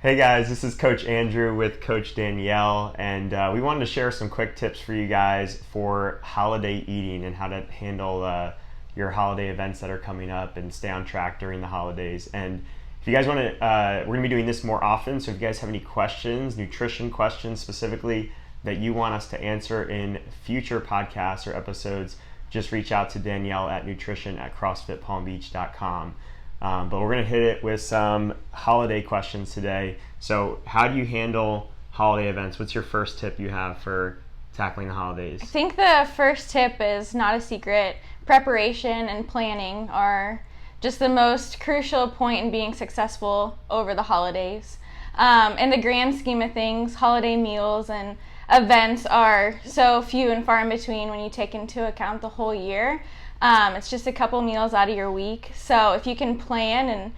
Hey guys, this is Coach Andrew with Coach Danielle, and we wanted to share some quick tips for you guys for holiday eating and how to handle your holiday events that are coming up and stay on track during the holidays. And if you guys want to, we're going to be doing this more often, so if you guys have any questions, nutrition questions specifically, that you want us to answer in future podcasts or episodes, just reach out to Danielle at nutrition@crossfitpalmbeach.com. But we're going to hit it with some holiday questions today. So how do you handle holiday events? What's your first tip you have for tackling the holidays? I think the first tip is not a secret. Preparation and planning are just the most crucial point in being successful over the holidays. In the grand scheme of things, holiday meals and events are so few and far in between when you take into account the whole year. It's just a couple meals out of your week. So if you can plan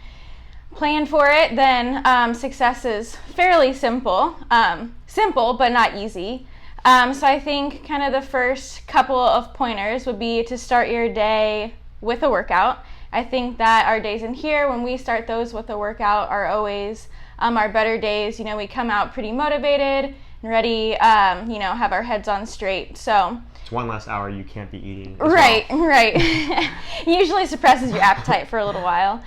for it, then success is fairly simple. Simple, but not easy. So I think kind of the first couple of pointers would be to start your day with a workout. I think that our days in here, when we start those with a workout, are always our better days. You know, we come out pretty motivated and ready, have our heads on straight. So it's one less hour you can't be eating. Right. Usually suppresses your appetite for a little while.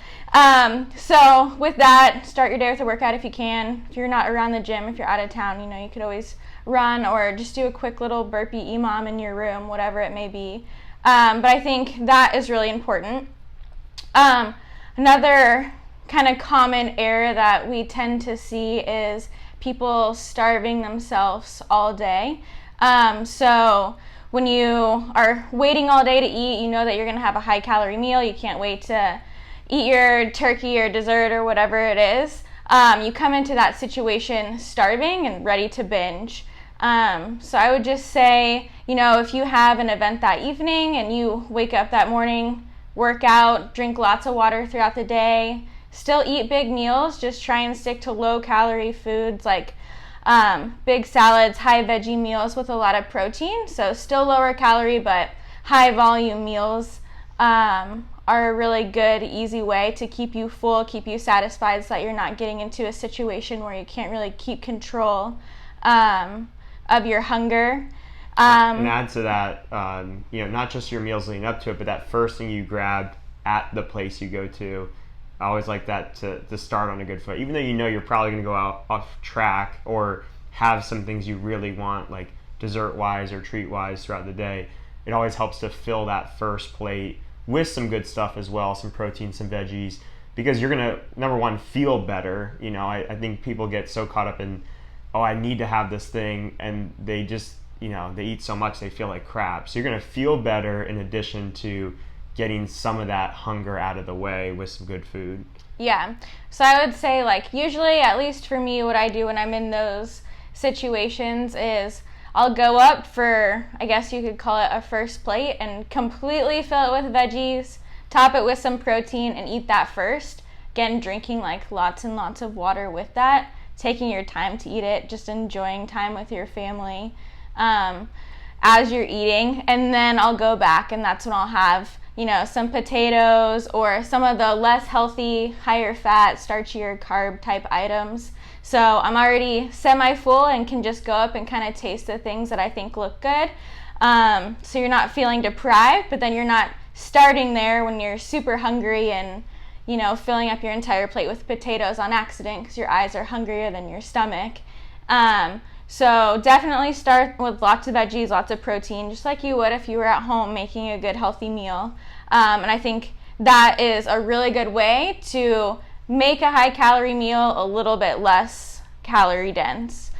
So with that, start your day with a workout if you can. If you're not around the gym, if you're out of town, you could always run or just do a quick little burpee EMOM in your room, whatever it may be. But I think that is really important. Another kind of common error that we tend to see is people starving themselves all day. So when you are waiting all day to eat, you know that you're going to have a high calorie meal. You can't wait to eat your turkey or dessert or whatever it is. You come into that situation starving and ready to binge. So I would just say, if you have an event that evening and you wake up that morning, work out, drink lots of water throughout the day, still eat big meals, just try and stick to low calorie foods like big salads, high veggie meals with a lot of protein. So still lower calorie, but high volume meals are a really good, easy way to keep you full, keep you satisfied, so that you're not getting into a situation where you can't really keep control of your hunger. And add to that, not just your meals leading up to it, but that first thing you grab at the place you go to. I always like that to start on a good foot. Even though you're probably going to go out off track or have some things you really want, like dessert-wise or treat-wise throughout the day, it always helps to fill that first plate with some good stuff as well, some protein, some veggies, because you're going to, number one, feel better. I think people get so caught up in, I need to have this thing, and they just, they eat so much they feel like crap. So you're going to feel better in addition to getting some of that hunger out of the way with some good food. Yeah. So I would say, usually, at least for me, what I do when I'm in those situations is I'll go up for, I guess you could call it a first plate, and completely fill it with veggies, top it with some protein, and eat that first. Again, drinking lots and lots of water with that, taking your time to eat it, just enjoying time with your family as you're eating. And then I'll go back, and that's when I'll have some potatoes or some of the less healthy, higher fat, starchier carb type items. So I'm already semi-full and can just go up and kind of taste the things that I think look good. So you're not feeling deprived, but then you're not starting there when you're super hungry and, filling up your entire plate with potatoes on accident because your eyes are hungrier than your stomach. So definitely start with lots of veggies, lots of protein, just like you would if you were at home making a good healthy meal. And I think that is a really good way to make a high calorie meal a little bit less calorie dense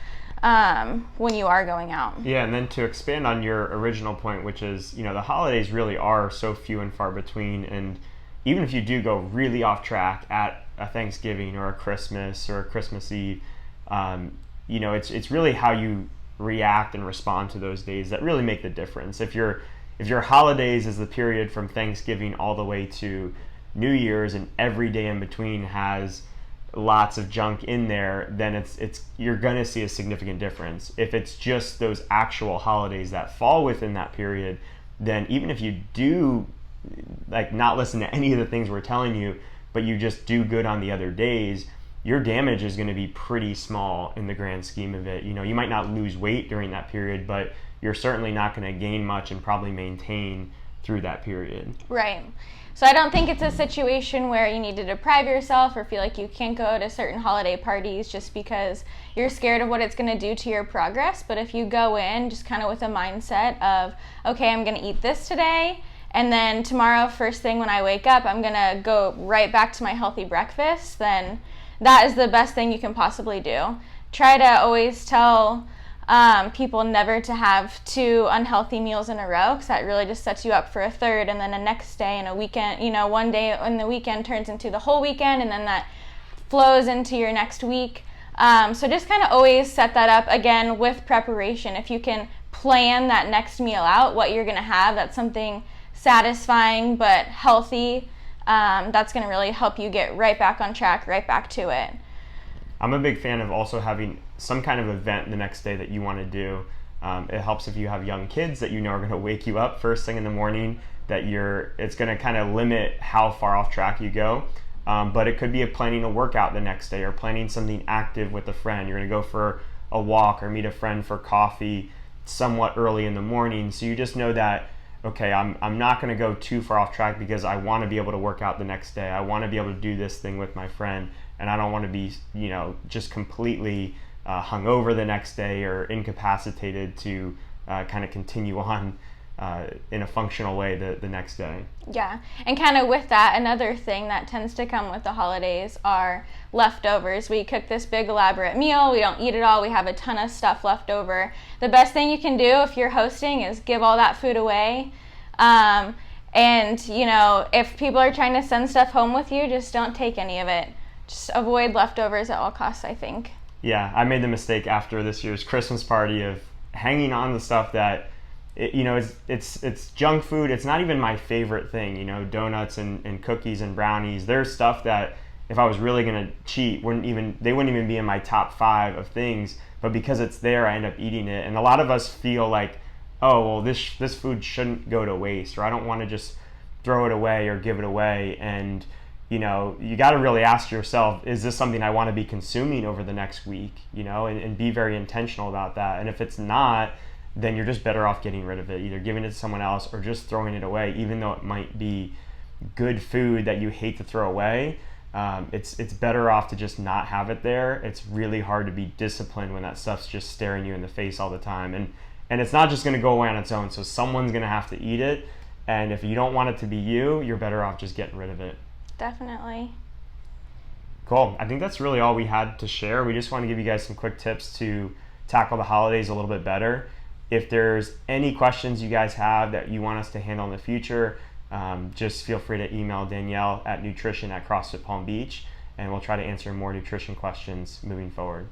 when you are going out. Yeah, and then to expand on your original point, which is, the holidays really are so few and far between, and even if you do go really off track at a Thanksgiving or a Christmas or a Christmas Eve, it's really how you react and respond to those days that really make the difference. If your holidays is the period from Thanksgiving all the way to New Year's, and every day in between has lots of junk in there, then it's you're gonna see a significant difference. If it's just those actual holidays that fall within that period, then even if you do not listen to any of the things we're telling you, but you just do good on the other days, your damage is going to be pretty small in the grand scheme of it. You might not lose weight during that period, but you're certainly not going to gain much and probably maintain through that period. Right. So I don't think it's a situation where you need to deprive yourself or feel like you can't go to certain holiday parties just because you're scared of what it's going to do to your progress. But if you go in just kind of with a mindset of, okay, I'm going to eat this today, and then tomorrow, first thing when I wake up, I'm going to go right back to my healthy breakfast, then that is the best thing you can possibly do. Try to always tell people never to have 2 unhealthy meals in a row, because that really just sets you up for a third, and then a next day and a weekend, one day in the weekend turns into the whole weekend, and then that flows into your next week. So just kind of always set that up, again, with preparation. If you can plan that next meal out, what you're going to have, that's something satisfying but healthy, that's going to really help you get right back on track, right back to it. I'm a big fan of also having some kind of event the next day that you want to do. It helps if you have young kids that are going to wake you up first thing in the morning, it's going to kind of limit how far off track you go. But it could be planning a workout the next day or planning something active with a friend. You're going to go for a walk or meet a friend for coffee somewhat early in the morning. So you just know that, okay, I'm not going to go too far off track because I want to be able to work out the next day. I want to be able to do this thing with my friend, and I don't want to be, just completely hungover the next day or incapacitated to kind of continue on in a functional way the next day. Yeah, and kind of with that, another thing that tends to come with the holidays are leftovers. We cook this big elaborate meal, we don't eat it all, we have a ton of stuff left over. The best thing you can do if you're hosting is give all that food away. And if people are trying to send stuff home with you, just don't take any of it. Just avoid leftovers at all costs, I think. Yeah, I made the mistake after this year's Christmas party of hanging on to stuff that it's junk food. It's not even my favorite thing. Donuts and cookies and brownies. There's stuff that if I was really gonna cheat, they wouldn't even be in my top 5 of things. But because it's there, I end up eating it. And a lot of us feel like, oh well, this food shouldn't go to waste, or I don't want to just throw it away or give it away. And you got to really ask yourself, is this something I want to be consuming over the next week? And be very intentional about that. And if it's not, then you're just better off getting rid of it, either giving it to someone else or just throwing it away, even though it might be good food that you hate to throw away. It's better off to just not have it there. It's really hard to be disciplined when that stuff's just staring you in the face all the time. And it's not just going to go away on its own, so someone's going to have to eat it. And if you don't want it to be you're better off just getting rid of it. Definitely. Cool. I think that's really all we had to share. We just want to give you guys some quick tips to tackle the holidays a little bit better. If there's any questions you guys have that you want us to handle in the future, just feel free to email Danielle at nutrition@CrossFit Palm Beach, and we'll try to answer more nutrition questions moving forward.